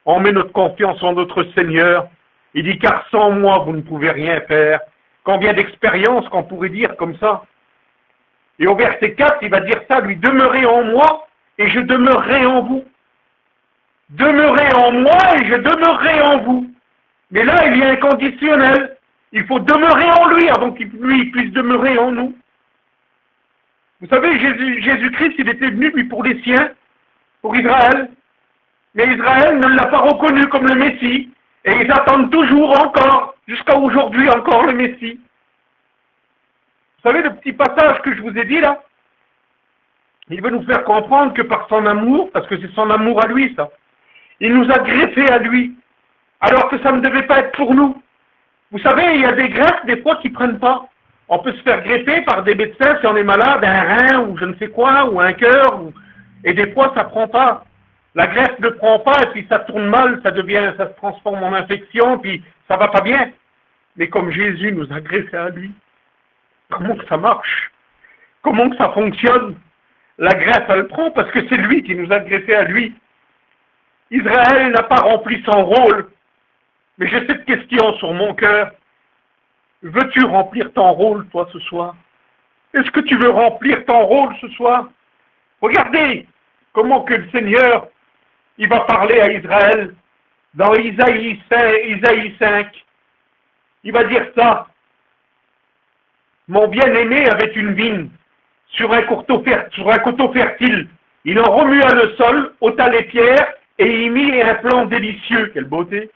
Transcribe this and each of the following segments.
On met notre confiance en notre Seigneur. Il dit, car sans moi, vous ne pouvez rien faire. Combien d'expériences qu'on pourrait dire comme ça. Et au verset 4, il va dire ça, lui, demeurez en moi et je demeurerai en vous. Demeurez en moi et je demeurerai en vous. Mais là, il y a un conditionnel. Il faut demeurer en lui avant qu'il lui puisse demeurer en nous. Vous savez, Jésus-Christ, il était venu, lui, pour les siens, pour Israël. Mais Israël ne l'a pas reconnu comme le Messie. Et ils attendent toujours encore, jusqu'à aujourd'hui encore, le Messie. Vous savez, le petit passage que je vous ai dit là, il veut nous faire comprendre que par son amour, parce que c'est son amour à lui, ça, il nous a greffés à lui, alors que ça ne devait pas être pour nous. Vous savez, il y a des greffes, des fois, qui ne prennent pas. On peut se faire greffer par des médecins si on est malade, un rein, ou je ne sais quoi, ou un cœur, et des fois, ça ne prend pas. La greffe ne prend pas, et puis ça tourne mal, ça se transforme en infection, puis ça va pas bien. Mais comme Jésus nous a greffés à lui, comment que ça marche? Comment que ça fonctionne? La greffe, elle prend parce que c'est lui qui nous a greffés à lui. Israël n'a pas rempli son rôle. Mais j'ai cette question sur mon cœur. Veux-tu remplir ton rôle, toi, ce soir? Est-ce que tu veux remplir ton rôle ce soir? Regardez comment que le Seigneur, il va parler à Israël dans Isaïe 5. Il va dire ça. Mon bien-aimé avait une vigne sur un coteau fertile. Il en remua le sol, ôta les pierres et y mit un plant délicieux. Quelle beauté!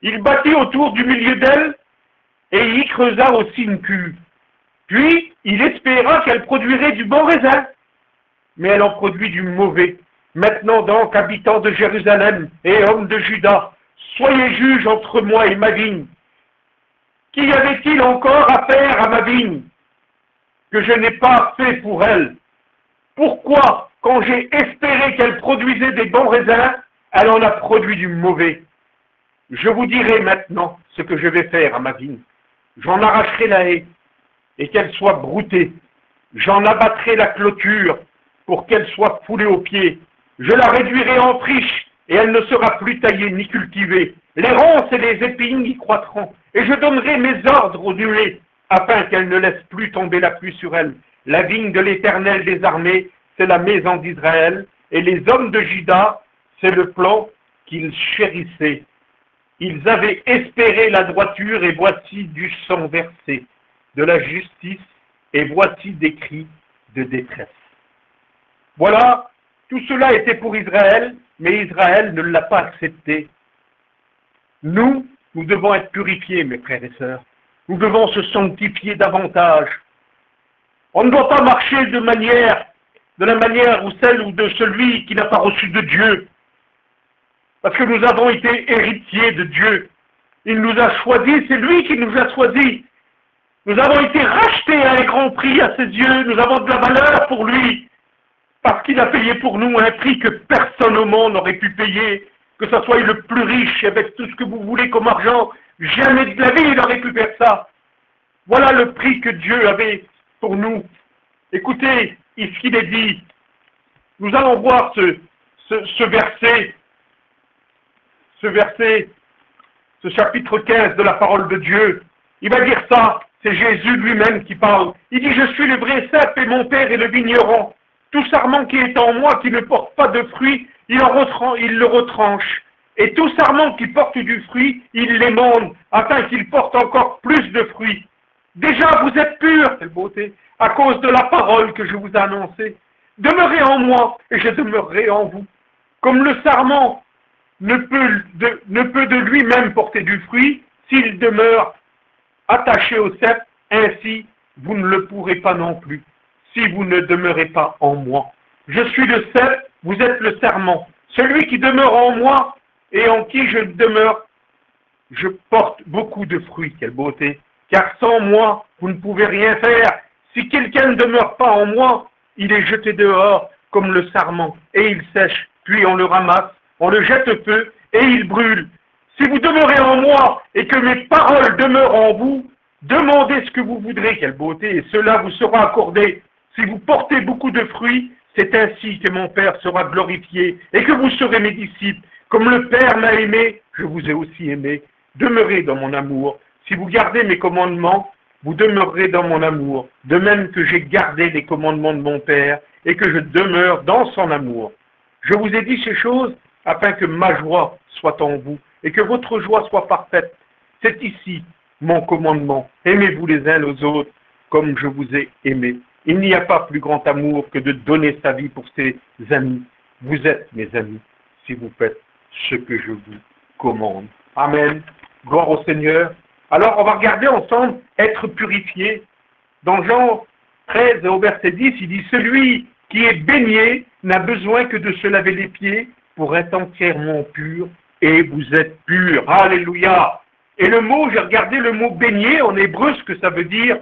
Il bâtit autour du milieu d'elle et y creusa aussi une cuve. Puis, il espéra qu'elle produirait du bon raisin. Mais elle en produit du mauvais. Maintenant donc, habitants de Jérusalem et hommes de Juda, soyez juges entre moi et ma vigne. Qu'y avait-il encore à faire à ma vigne que je n'ai pas fait pour elle? Pourquoi, quand j'ai espéré qu'elle produisait des bons raisins, elle en a produit du mauvais? Je vous dirai maintenant ce que je vais faire à ma vigne. J'en arracherai la haie et qu'elle soit broutée. J'en abattrai la clôture pour qu'elle soit foulée aux pieds. Je la réduirai en friche et elle ne sera plus taillée ni cultivée. Les ronces et les épines y croîtront. Et je donnerai mes ordres aux nuées afin qu'elle ne laisse plus tomber la pluie sur elle. La vigne de l'Éternel des armées, c'est la maison d'Israël. Et les hommes de Juda, c'est le plan qu'ils chérissaient. Ils avaient espéré la droiture et voici du sang versé, de la justice et voici des cris de détresse. Voilà, tout cela était pour Israël, mais Israël ne l'a pas accepté. Nous devons être purifiés, mes frères et sœurs. Nous devons se sanctifier davantage. On ne doit pas marcher de la manière ou celle ou de celui qui n'a pas reçu de Dieu. Parce que nous avons été héritiers de Dieu. Il nous a choisis, c'est lui qui nous a choisis. Nous avons été rachetés à un grand prix à ses yeux. Nous avons de la valeur pour lui. Parce qu'il a payé pour nous un prix que personne au monde n'aurait pu payer. Que ce soit le plus riche avec tout ce que vous voulez comme argent. Jamais de la vie il n'aurait pu faire ça. Voilà le prix que Dieu avait pour nous. Écoutez ce qu'il est dit. Nous allons voir ce verset, ce chapitre 15 de la parole de Dieu. Il va dire ça, c'est Jésus lui-même qui parle. Il dit, je suis le vrai cep et mon père est le vigneron. Tout sarment qui est en moi, qui ne porte pas de fruit, il le retranche. Et tout sarment qui porte du fruit, il l'émonde, afin qu'il porte encore plus de fruits. Déjà, vous êtes purs, quelle beauté, à cause de la parole que je vous ai annoncée. Demeurez en moi, et je demeurerai en vous. Comme le sarment ne peut de lui-même porter du fruit, s'il demeure attaché au cep, ainsi vous ne le pourrez pas non plus, si vous ne demeurez pas en moi. Je suis le cep, vous êtes le sarment. Celui qui demeure en moi et en qui je demeure, je porte beaucoup de fruits, quelle beauté. Car sans moi, vous ne pouvez rien faire. Si quelqu'un ne demeure pas en moi, il est jeté dehors comme le sarment, et il sèche, puis on le ramasse, on le jette au feu, et il brûle. Si vous demeurez en moi, et que mes paroles demeurent en vous, demandez ce que vous voudrez, quelle beauté, et cela vous sera accordé. Si vous portez beaucoup de fruits, c'est ainsi que mon Père sera glorifié, et que vous serez mes disciples. Comme le Père m'a aimé, je vous ai aussi aimé. Demeurez dans mon amour. Si vous gardez mes commandements, vous demeurerez dans mon amour, de même que j'ai gardé les commandements de mon Père et que je demeure dans son amour. Je vous ai dit ces choses afin que ma joie soit en vous et que votre joie soit parfaite. C'est ici mon commandement. Aimez-vous les uns les autres comme je vous ai aimé. Il n'y a pas plus grand amour que de donner sa vie pour ses amis. Vous êtes mes amis si vous faites ce que je vous commande. Amen. Gloire au Seigneur. Alors, on va regarder ensemble être purifié. Dans Jean 13 au verset 10, il dit « Celui qui est baigné n'a besoin que de se laver les pieds pour être entièrement pur, et vous êtes pur. » Alléluia. Et le mot, j'ai regardé le mot « baigné » en hébreu, ce que ça veut dire,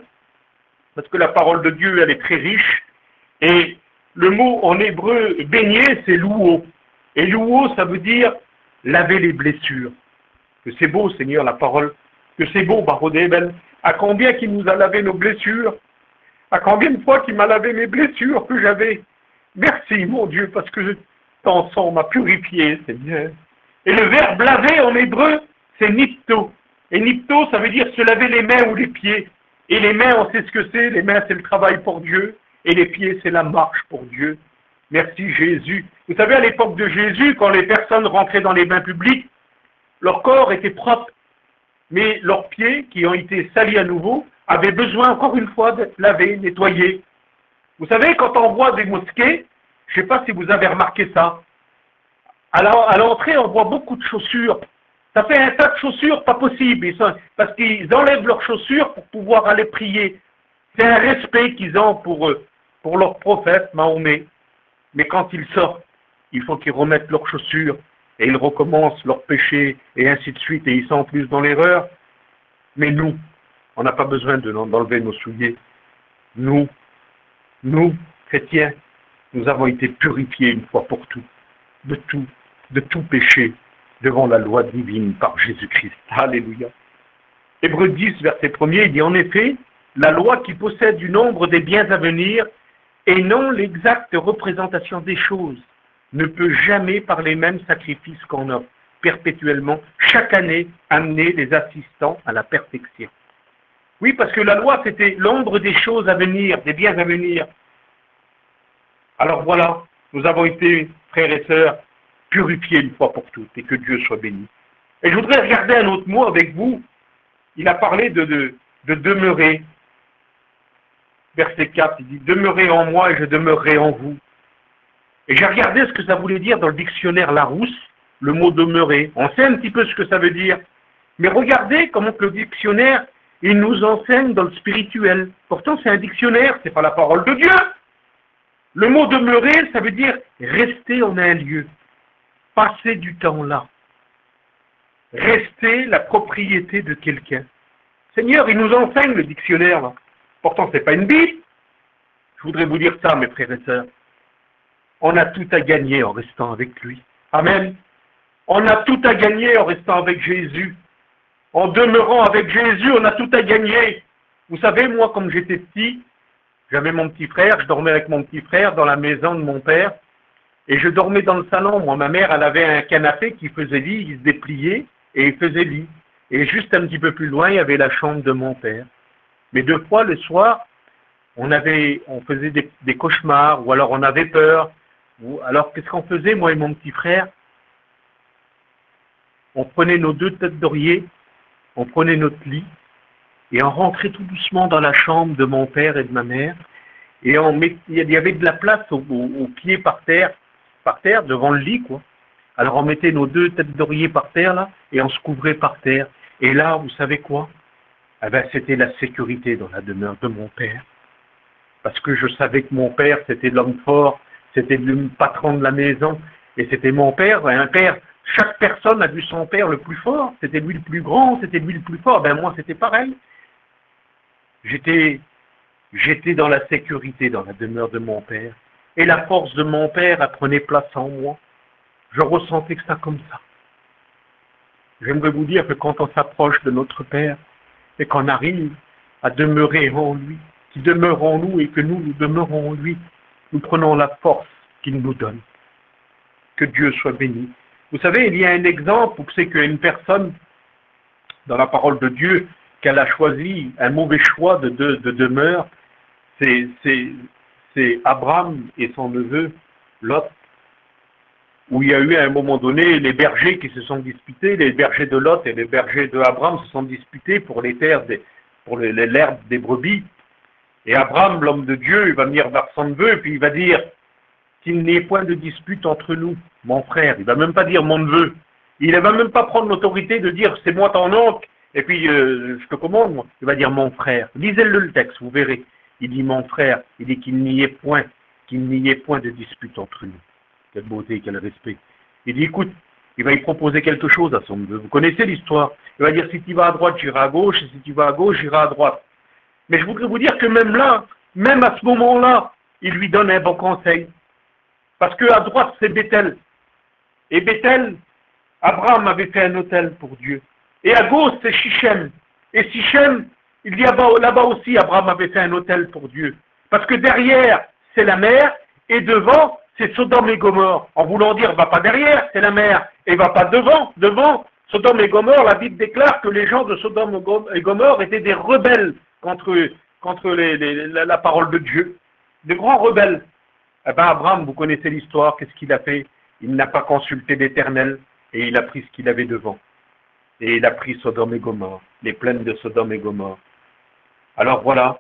parce que la parole de Dieu, elle est très riche. Et le mot en hébreu « baigné », c'est « louo ». Et « louo », ça veut dire « laver les blessures ». Que c'est beau, Seigneur, la parole. Que c'est beau, Barodébel. À combien qu'il nous a lavé nos blessures. À combien de fois qu'il m'a lavé mes blessures que j'avais. Merci, mon Dieu, parce que ton sang m'a purifié, Seigneur. Et le verbe laver en hébreu, c'est nipto. Et nipto, ça veut dire se laver les mains ou les pieds. Et les mains, on sait ce que c'est. Les mains, c'est le travail pour Dieu. Et les pieds, c'est la marche pour Dieu. Merci, Jésus. Vous savez, à l'époque de Jésus, quand les personnes rentraient dans les bains publics, leur corps était propre. Mais leurs pieds, qui ont été salis à nouveau, avaient besoin encore une fois d'être lavés, nettoyés. Vous savez, quand on voit des mosquées, je ne sais pas si vous avez remarqué ça, à l'entrée, on voit beaucoup de chaussures. Ça fait un tas de chaussures pas possible, parce qu'ils enlèvent leurs chaussures pour pouvoir aller prier. C'est un respect qu'ils ont pour leur prophète, Mahomet. Mais quand ils sortent, il faut qu'ils remettent leurs chaussures. Et ils recommencent leur péché, et ainsi de suite, et ils sont en plus dans l'erreur. Mais nous, on n'a pas besoin d'enlever nos souliers. Nous, chrétiens, nous avons été purifiés une fois pour tout, de tout péché, devant la loi divine par Jésus-Christ. Alléluia. Hébreux 10, verset 1er, il dit en effet, la loi qui possède du nombre des biens à venir, et non l'exacte représentation des choses, ne peut jamais, par les mêmes sacrifices qu'on offre perpétuellement, chaque année, amener les assistants à la perfection. Oui, parce que la loi, c'était l'ombre des choses à venir, des biens à venir. Alors voilà, nous avons été, frères et sœurs, purifiés une fois pour toutes, et que Dieu soit béni. Et je voudrais regarder un autre mot avec vous. Il a parlé de demeurer. Verset 4, il dit « Demeurez en moi et je demeurerai en vous ». Et j'ai regardé ce que ça voulait dire dans le dictionnaire Larousse, le mot demeurer. On sait un petit peu ce que ça veut dire. Mais regardez comment que le dictionnaire, il nous enseigne dans le spirituel. Pourtant, c'est un dictionnaire, c'est pas la parole de Dieu. Le mot demeurer, ça veut dire rester en un lieu, passer du temps là, rester la propriété de quelqu'un. Seigneur, il nous enseigne le dictionnaire là. Pourtant, c'est pas une Bible. Je voudrais vous dire ça, mes frères et sœurs. On a tout à gagner en restant avec lui. Amen. On a tout à gagner en restant avec Jésus. En demeurant avec Jésus, on a tout à gagner. Vous savez, moi, comme j'étais petit, j'avais mon petit frère, je dormais avec mon petit frère dans la maison de mon père, et je dormais dans le salon. Moi, ma mère, elle avait un canapé qui faisait lit, il se dépliait, et il faisait lit. Et juste un petit peu plus loin, il y avait la chambre de mon père. Mais deux fois, le soir, on faisait des cauchemars, ou alors on avait peur. Alors, qu'est-ce qu'on faisait, moi et mon petit frère? On prenait nos deux têtes d'oreiller, on prenait notre lit, et on rentrait tout doucement dans la chambre de mon père et de ma mère, et il y avait de la place aux pieds par terre, devant le lit, quoi. Alors, on mettait nos deux têtes d'oreiller par terre, là, et on se couvrait par terre. Et là, vous savez quoi? Eh ben, c'était la sécurité dans la demeure de mon père. Parce que je savais que mon père, c'était l'homme fort, c'était le patron de la maison, et c'était mon père, un père. Chaque personne a vu son père le plus fort, c'était lui le plus grand, c'était lui le plus fort. Ben moi, c'était pareil. J'étais dans la sécurité, dans la demeure de mon père. Et la force de mon père, elle prenait place en moi. Je ressentais que ça comme ça. J'aimerais vous dire que quand on s'approche de notre Père, et qu'on arrive à demeurer en lui, qu'il demeure en nous et que nous demeurons en lui, nous prenons la force qu'il nous donne. Que Dieu soit béni. Vous savez, il y a un exemple où c'est qu'une personne, dans la parole de Dieu, qu'elle a choisi un mauvais choix de demeure, c'est Abraham et son neveu, Lot, où il y a eu à un moment donné les bergers qui se sont disputés, les bergers de Lot et les bergers de Abraham se sont disputés pour les terres, pour l'herbe des brebis. Et Abraham, l'homme de Dieu, il va venir vers son neveu et puis il va dire qu'il n'y ait point de dispute entre nous, mon frère. Il ne va même pas dire mon neveu. Il ne va même pas prendre l'autorité de dire c'est moi ton oncle et puis je te commande, moi. Il va dire mon frère. Lisez-le le texte, vous verrez. Il dit mon frère, il dit qu'il n'y ait point de dispute entre nous. Quelle beauté, quel respect. Il dit écoute, il va y proposer quelque chose à son neveu. Vous connaissez l'histoire. Il va dire si tu vas à droite, j'irai à gauche, et si tu vas à gauche, j'irai à droite. Mais je voudrais vous dire que même là, même à ce moment-là, il lui donne un bon conseil. Parce qu'à droite, c'est Bethel. Et Bethel, Abraham avait fait un autel pour Dieu. Et à gauche, c'est Sichem. Et Sichem, il y a là-bas aussi, Abraham avait fait un autel pour Dieu. Parce que derrière, c'est la mer, et devant, c'est Sodome et Gomorrhe. En voulant dire, va pas derrière, c'est la mer, et va pas devant. Devant, Sodome et Gomorrhe, la Bible déclare que les gens de Sodome et Gomorrhe étaient des rebelles contre la parole de Dieu. Des grands rebelles. Eh bien, Abraham, vous connaissez l'histoire, qu'est-ce qu'il a fait? Il n'a pas consulté l'Éternel, et il a pris ce qu'il avait devant. Et il a pris Sodome et Gomorrhe, les plaines de Sodome et Gomorrhe. Alors voilà,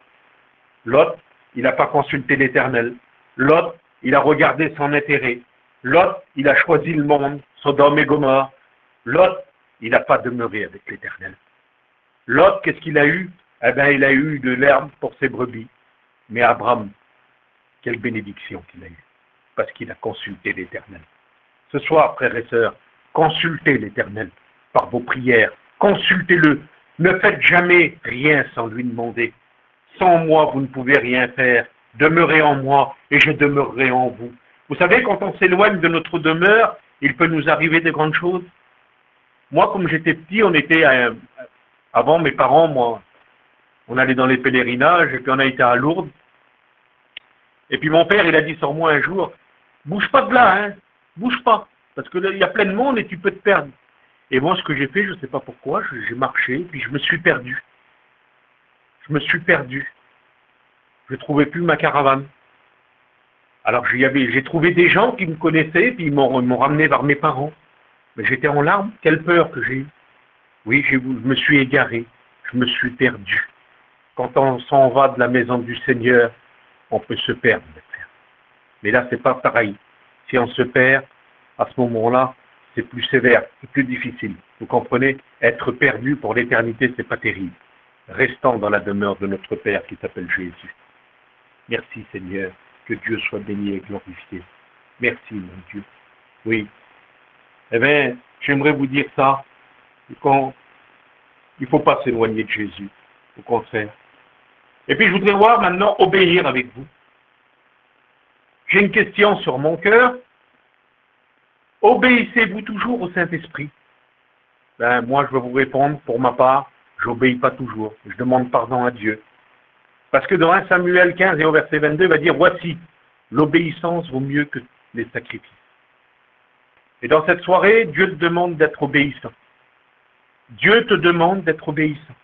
Lot, il n'a pas consulté l'Éternel. Lot, il a regardé son intérêt. Lot, il a choisi le monde, Sodome et Gomorrhe. Lot, il n'a pas demeuré avec l'Éternel. Lot, qu'est-ce qu'il a eu? Eh bien, il a eu de l'herbe pour ses brebis. Mais Abraham, quelle bénédiction qu'il a eue, parce qu'il a consulté l'Éternel. Ce soir, frères et sœurs, consultez l'Éternel par vos prières. Consultez-le. Ne faites jamais rien sans lui demander. Sans moi, vous ne pouvez rien faire. Demeurez en moi et je demeurerai en vous. Vous savez, quand on s'éloigne de notre demeure, il peut nous arriver de grandes choses. Moi, comme j'étais petit, on était, avant mes parents, moi, on allait dans les pèlerinages et puis on a été à Lourdes. Et puis mon père, il a dit sur moi un jour, bouge pas de là, hein, bouge pas, parce que là, il y a plein de monde et tu peux te perdre. Et moi, ce que j'ai fait, je ne sais pas pourquoi, j'ai marché, puis je me suis perdu. Je me suis perdu. Je ne trouvais plus ma caravane. Alors j'ai trouvé des gens qui me connaissaient, puis ils m'ont ramené vers mes parents. Mais j'étais en larmes, quelle peur que j'ai eue. Oui, je me suis égaré, je me suis perdu. Quand on s'en va de la maison du Seigneur, on peut se perdre. Mais là, c'est pas pareil. Si on se perd, à ce moment-là, c'est plus sévère, c'est plus difficile. Vous comprenez? Être perdu pour l'éternité, c'est pas terrible. Restons dans la demeure de notre Père qui s'appelle Jésus. Merci Seigneur, que Dieu soit béni et glorifié. Merci mon Dieu. Oui. Eh bien, j'aimerais vous dire ça, il ne faut pas s'éloigner de Jésus, au contraire. Et puis je voudrais voir maintenant obéir avec vous. J'ai une question sur mon cœur. Obéissez-vous toujours au Saint-Esprit? Ben, moi, je vais vous répondre, pour ma part, j'obéis pas toujours. Je demande pardon à Dieu. Parce que dans 1 Samuel 15 et au verset 22, il va dire, voici, l'obéissance vaut mieux que les sacrifices. Et dans cette soirée, Dieu te demande d'être obéissant. Dieu te demande d'être obéissant.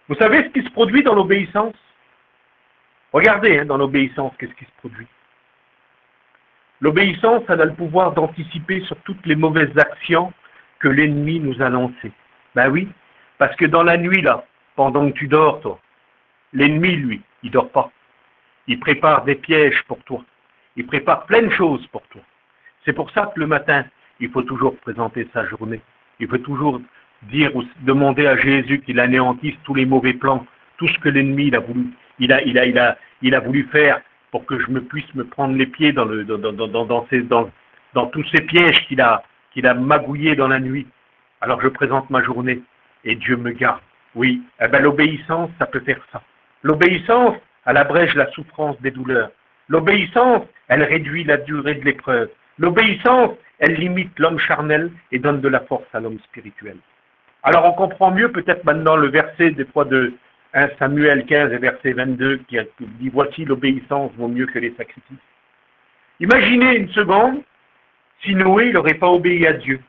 Vous savez ce qui se produit dans l'obéissance? Regardez, dans l'obéissance, qu'est-ce qui se produit? L'obéissance, elle a le pouvoir d'anticiper sur toutes les mauvaises actions que l'ennemi nous a lancées. Ben oui, parce que dans la nuit, là, pendant que tu dors, toi, l'ennemi, lui, il dort pas. Il prépare des pièges pour toi. Il prépare plein de choses pour toi. C'est pour ça que le matin, il faut toujours présenter sa journée. Il faut toujours dire ou demander à Jésus qu'il anéantisse tous les mauvais plans, tout ce que l'ennemi il a voulu faire pour que je puisse me prendre les pieds dans tous ces pièges qu'il a magouillés dans la nuit. Alors je présente ma journée et Dieu me garde. Oui, eh ben, l'obéissance, ça peut faire ça. L'obéissance, elle abrège la souffrance des douleurs. L'obéissance, elle réduit la durée de l'épreuve. L'obéissance, elle limite l'homme charnel et donne de la force à l'homme spirituel. Alors on comprend mieux peut-être maintenant le verset des fois de 1 Samuel 15 et verset 22 qui dit « Voici l'obéissance vaut mieux que les sacrifices ». Imaginez une seconde Si Noé n'aurait pas obéi à Dieu,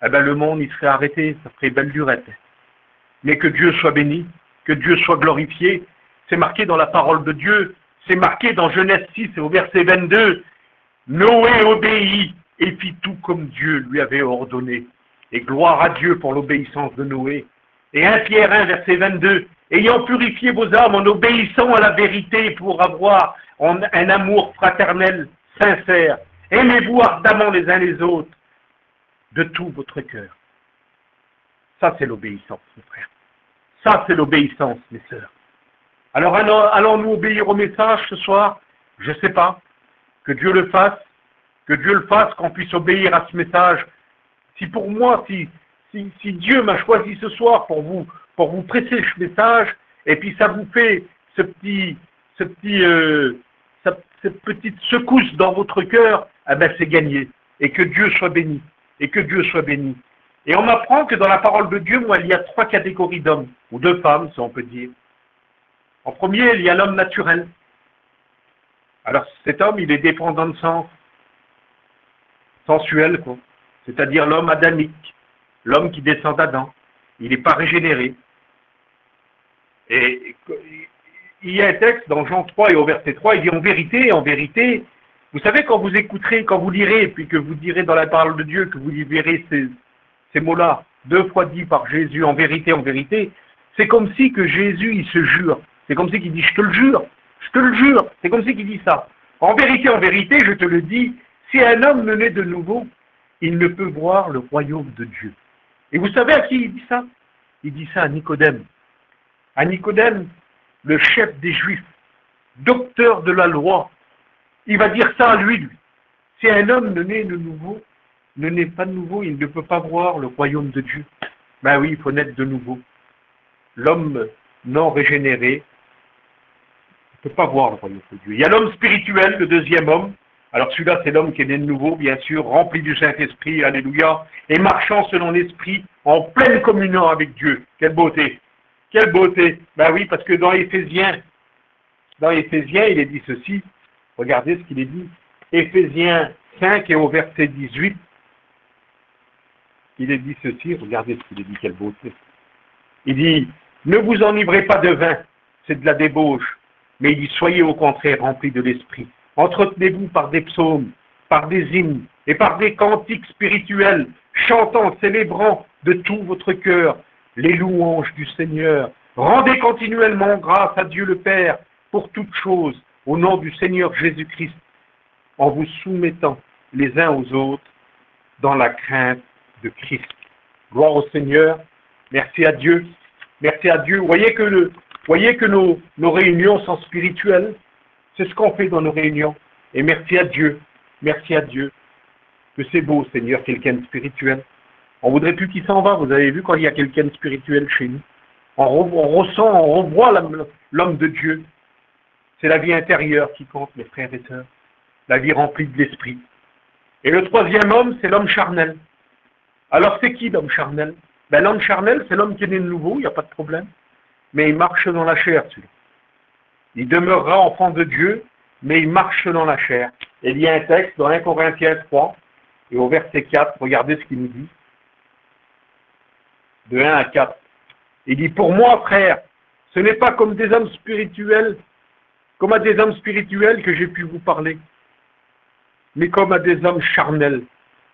eh ben le monde il serait arrêté, ça ferait belle lurette. Mais que Dieu soit béni, que Dieu soit glorifié, c'est marqué dans la parole de Dieu, c'est marqué dans Genèse 6 et au verset 22, Noé obéit et fit tout comme Dieu lui avait ordonné. Et gloire à Dieu pour l'obéissance de Noé. Et 1 Pierre 1, verset 22, ayant purifié vos âmes en obéissant à la vérité pour avoir un amour fraternel, sincère, aimez-vous ardemment les uns les autres de tout votre cœur. Ça, c'est l'obéissance, mes frères. Ça, c'est l'obéissance, mes sœurs. Alors, allons-nous obéir au message ce soir? Je ne sais pas. Que Dieu le fasse, qu'on puisse obéir à ce message. Si pour moi, si Dieu m'a choisi ce soir pour vous presser ce message, et puis ça vous fait cette petite secousse dans votre cœur, eh ben c'est gagné. Et que Dieu soit béni. Et que Dieu soit béni. Et on m'apprend que dans la parole de Dieu, moi, il y a 3 catégories d'hommes, ou de femmes, si on peut dire. En premier, il y a l'homme naturel. Alors cet homme, il est dépendant de sens, sensuel, quoi. C'est-à-dire l'homme adamique, l'homme qui descend d'Adam. Il n'est pas régénéré. Et il y a un texte dans Jean 3 et au verset 3, il dit en vérité, vous savez quand vous écouterez, quand vous lirez, et puis que vous direz dans la parole de Dieu, que vous verrez ces mots-là, 2 fois dit par Jésus, en vérité, c'est comme si que Jésus, il se jure. C'est comme si qu'il dit, je te le jure. C'est comme si qu'il dit ça. En vérité, je te le dis, si un homme ne naît de nouveau, il ne peut voir le royaume de Dieu. Et vous savez à qui il dit ça? Il dit ça à Nicodème. À Nicodème, le chef des Juifs, docteur de la loi. Il va dire ça à lui. Si un homme ne naît pas de nouveau, il ne peut pas voir le royaume de Dieu. Ben oui, il faut naître de nouveau. L'homme non régénéré ne peut pas voir le royaume de Dieu. Il y a l'homme spirituel, le deuxième homme. Alors celui-là, c'est l'homme qui est né de nouveau, bien sûr, rempli du Saint-Esprit, alléluia, et marchant selon l'Esprit, en pleine communion avec Dieu. Quelle beauté! Quelle beauté! Ben oui, parce que dans Éphésiens, il est dit ceci. Regardez ce qu'il est dit. Éphésiens 5 et au verset 18, il est dit ceci. Regardez ce qu'il est dit, quelle beauté. Il dit, ne vous enivrez pas de vin, c'est de la débauche, mais il dit, soyez au contraire remplis de l'Esprit. Entretenez-vous par des psaumes, par des hymnes et par des cantiques spirituels, chantant, célébrant de tout votre cœur les louanges du Seigneur. Rendez continuellement grâce à Dieu le Père pour toutes choses, au nom du Seigneur Jésus-Christ, en vous soumettant les uns aux autres dans la crainte de Christ. Gloire au Seigneur, merci à Dieu, merci à Dieu. Vous voyez que nos réunions sont spirituelles. C'est ce qu'on fait dans nos réunions. Et merci à Dieu, que c'est beau, Seigneur, quelqu'un de spirituel. On voudrait plus qu'il s'en va. Vous avez vu quand il y a quelqu'un de spirituel chez nous. On ressent, on revoit l'homme de Dieu. C'est la vie intérieure qui compte, mes frères et sœurs. La vie remplie de l'esprit. Et le troisième homme, c'est l'homme charnel. Alors c'est qui l'homme charnel? Ben, l'homme charnel, c'est l'homme qui est né de nouveau, il n'y a pas de problème. Mais il marche dans la chair, celui-là. Il demeurera enfant de Dieu, mais il marche dans la chair. Et il y a un texte dans 1 Corinthiens 3, et au verset 4, regardez ce qu'il nous dit. De 1 à 4. Il dit, pour moi, frère, ce n'est pas comme des hommes spirituels, comme à des hommes spirituels que j'ai pu vous parler, mais comme à des hommes charnels,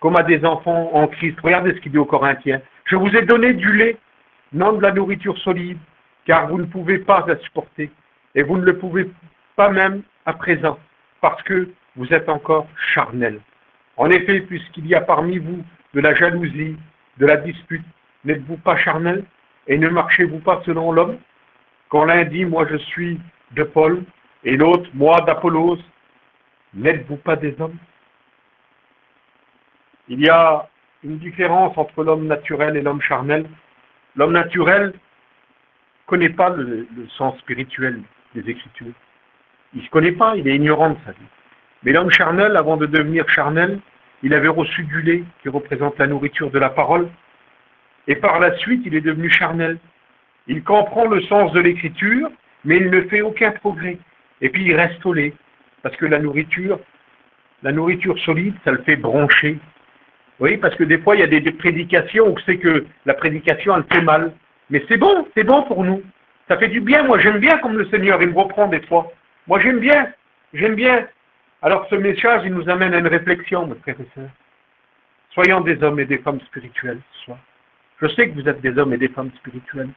comme à des enfants en Christ. Regardez ce qu'il dit aux Corinthiens. Je vous ai donné du lait, non de la nourriture solide, car vous ne pouvez pas la supporter. Et vous ne le pouvez pas même à présent, parce que vous êtes encore charnel. En effet, puisqu'il y a parmi vous de la jalousie, de la dispute, n'êtes-vous pas charnel et ne marchez-vous pas selon l'homme? Quand l'un dit, moi je suis de Paul, et l'autre, moi d'Apollos, n'êtes-vous pas des hommes? Il y a une différence entre l'homme naturel et l'homme charnel. L'homme naturel ne connaît pas le sens spirituel des Écritures. Il ne se connaît pas, il est ignorant de sa vie. Mais l'homme charnel, avant de devenir charnel, il avait reçu du lait qui représente la nourriture de la parole. Et par la suite, il est devenu charnel. Il comprend le sens de l'Écriture, mais il ne fait aucun progrès. Et puis il reste au lait, parce que la nourriture, La nourriture solide, ça le fait broncher. Oui, parce que des fois, il y a des prédications où c'est que la prédication, elle fait mal. Mais c'est bon pour nous. Ça fait du bien. Moi, j'aime bien comme le Seigneur, il me reprend des fois. Moi, j'aime bien. Alors, ce message, il nous amène à une réflexion, mes frères et sœurs. Soyons des hommes et des femmes spirituels ce soir. Je sais que vous êtes des hommes et des femmes spirituels.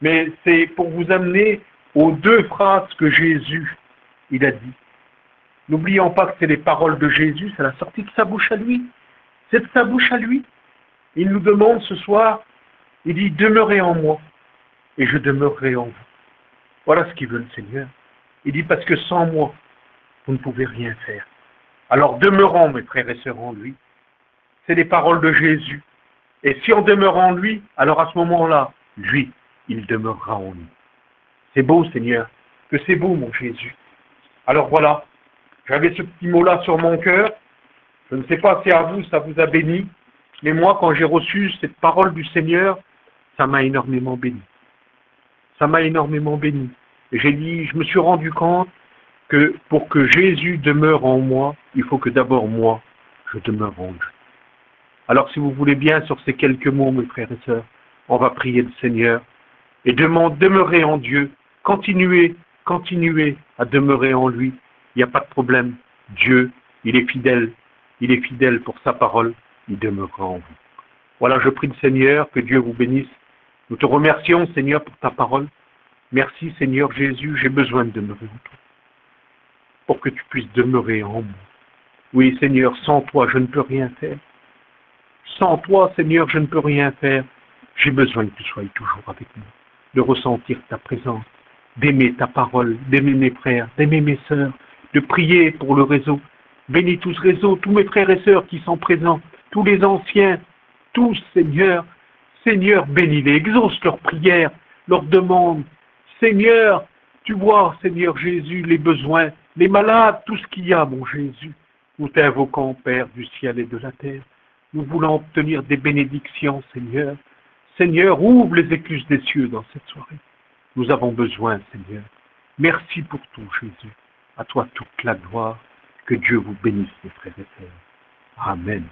Mais c'est pour vous amener aux deux phrases que Jésus, il a dit. N'oublions pas que c'est les paroles de Jésus, c'est la sortie de sa bouche à lui. C'est de sa bouche à lui. Il nous demande ce soir, il dit, demeurez en moi, et je demeurerai en vous. Voilà ce qu'il veut le Seigneur. Il dit, parce que sans moi, vous ne pouvez rien faire. Alors demeurons, mes frères et sœurs, en lui. C'est les paroles de Jésus. Et si on demeure en lui, alors à ce moment-là, lui, il demeurera en nous. C'est beau, Seigneur, que c'est beau, mon Jésus. Alors voilà, j'avais ce petit mot-là sur mon cœur. Je ne sais pas si à vous, ça vous a béni, mais moi, quand j'ai reçu cette parole du Seigneur, ça m'a énormément béni. Ça m'a énormément béni. Et j'ai dit, je me suis rendu compte que pour que Jésus demeure en moi, il faut que d'abord moi, je demeure en lui. Alors si vous voulez bien, sur ces quelques mots, mes frères et sœurs, on va prier le Seigneur et demeurer en Dieu, continuer à demeurer en lui. Il n'y a pas de problème. Dieu, il est fidèle pour sa parole, il demeurera en vous. Voilà, je prie le Seigneur, que Dieu vous bénisse. Nous te remercions, Seigneur, pour ta parole. Merci, Seigneur Jésus, j'ai besoin de demeurer en toi, pour que tu puisses demeurer en moi. Oui, Seigneur, sans toi, je ne peux rien faire. Sans toi, Seigneur, je ne peux rien faire. J'ai besoin que tu sois toujours avec moi, de ressentir ta présence, d'aimer ta parole, d'aimer mes frères, d'aimer mes sœurs, de prier pour le réseau. Bénis tout ce réseau, tous mes frères et sœurs qui sont présents, tous les anciens, tous, Seigneur. Seigneur, bénis-les, exauce leurs prières, leurs demandes. Seigneur, tu vois, Seigneur Jésus, les besoins, les malades, tout ce qu'il y a, mon Jésus. Nous t'invoquons, Père du ciel et de la terre. Nous voulons obtenir des bénédictions, Seigneur. Seigneur, ouvre les écluses des cieux dans cette soirée. Nous avons besoin, Seigneur. Merci pour tout, Jésus. À toi toute la gloire. Que Dieu vous bénisse, mes frères et sœurs. Amen.